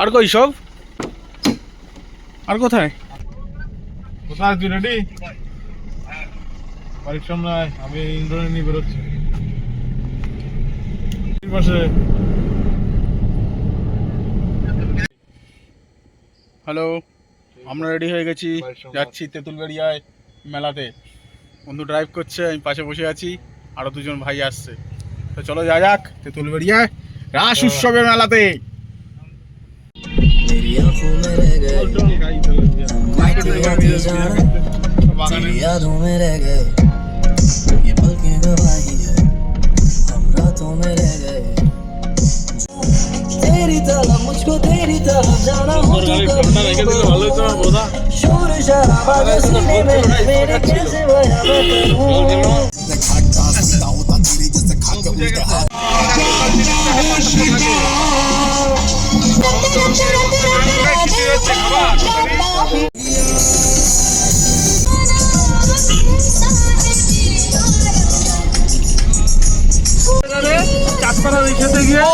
আর কই সব আর কোথায় কোথায় তুই রেডি বাড়ির সামনে আমি ইন্দ্রনে নিয়ে বেরোচ্ছি হ্যালো আমরা রেডি হয়ে গেছি যাচ্ছি তেঁতুলবেড়িয়ায় মেলাতে বন্ধু ড্রাইভ করছে আমি পাশে বসে আছি আরও দুজন ভাই আসছে তো চলো যা যাক তেঁতুলবেড়িয়ায় রাস উৎসবের মেলাতে तेरी तरह मुझको तेरी तरह जाना हो तो शोर शराबा सुनने में मेरे कैसे बया मैं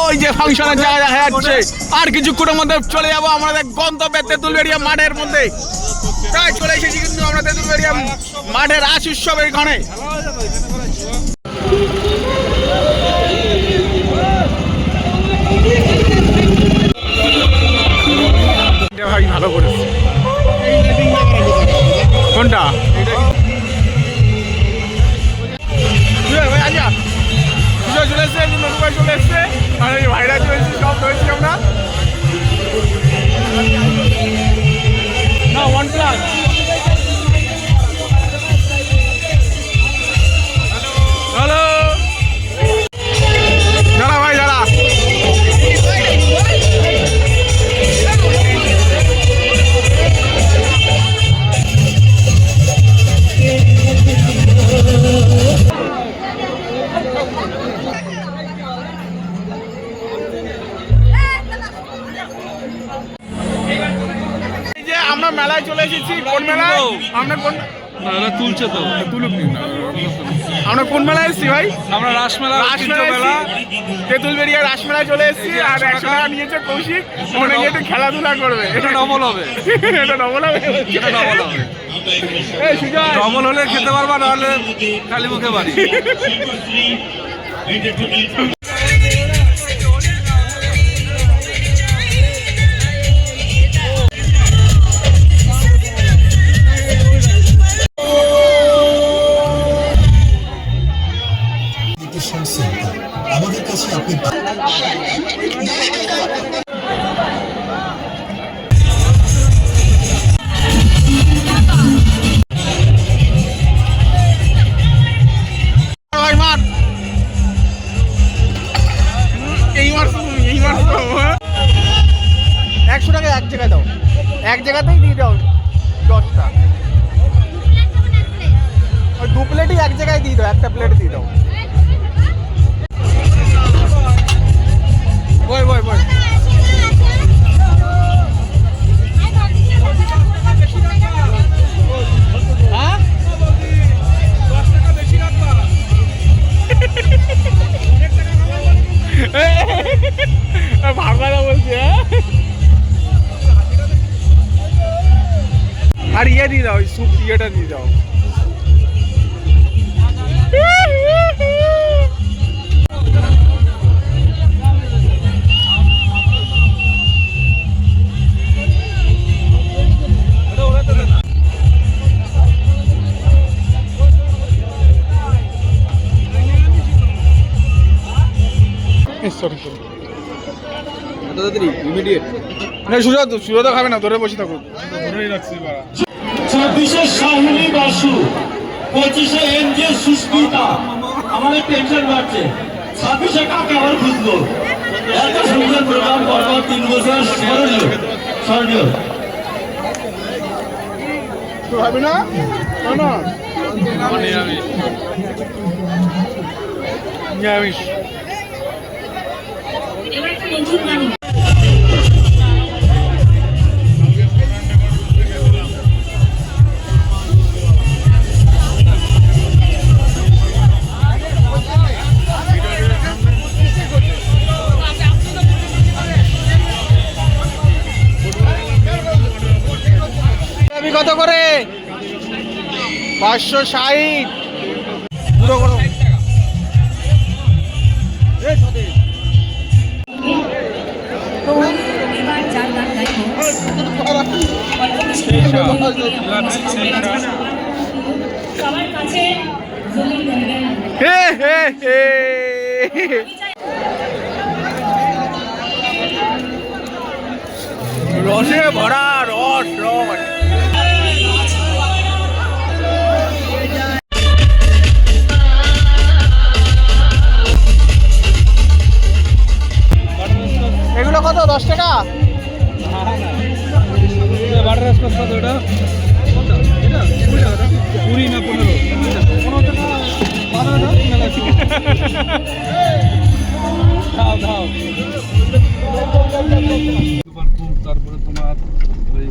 ওই যে ফাংশনের জায়গা দেখা যাচ্ছে আর কিছুক্ষণের মধ্যে চলে যাবো আমাদের গন্তব্যে তেঁতুলবেড়িয়া মাঠের মধ্যে প্রায় চলে এসেছি কিন্তু আমরা তেঁতুলবেড়িয়া মাঠের রাস উৎসবের এখানে ভাই ভালো করেছে কোনটা ভাই আজা চলে এসছে নতুন চলে এসছে আর ভাইরা চলেছে সব রয়েছি আমরা না ওয়ান প্লাস হ্যালো দাঁড়া ভাই দাঁড়া আমরা মেলায় চলে এসেছি কোন মেলায় আমরা কোন মেলা তুলছে তো তুলুক আমরা কোন মেলায় এসেছি ভাই আমরা রাসমেলা তেঁতুলবেড়িয়া রাসমেলায় চলে এসেছি আর 100 টাকা নিয়েছে কৌশিক মনে গিয়ে একটু খেলাধুলা করবে এটা ডবল হবে এটা ডবল হবে এটা ডবল হবে এই সুজয় ডবল হলে খেতে পারবা নাহলে খালি মুখে বাড়ি আমাদের কাছে আপনি একশো টাকা এক জায়গায় দাও এক জায়গাতেই দিয়ে দাও 10টা ওই 2 প্লেটই এক জায়গায় দিয়ে দাও একটা প্লেট দিয়ে দাও বই বই বই ভাগলা বলছি আর ইয়ে দিয়ে দাও স্যুপ ইয়েটা দিয়ে দাও সরি সরি সুজাতা খাবে না ধরে বসে থাকুক ধরেই রাখছি 26 শাহিনী বাসু 25 এনজে সুস্মিতা আমাদের টেনশন বাড়ছে 26 কাকে আবার খুঁজবো এত সুন্দর প্রোগ্রাম করবার 3 বছর স্মরণীয় তো হবে না না নিরামিষ কত করে? 560 পুরো করো। তো এবার যার গান গাইব সবার কাছে জলিল জায়গায় হে হে হে রসে ভরা রস রস। এগুলো কত? 10 টাকা? তারপরে তোমার ওই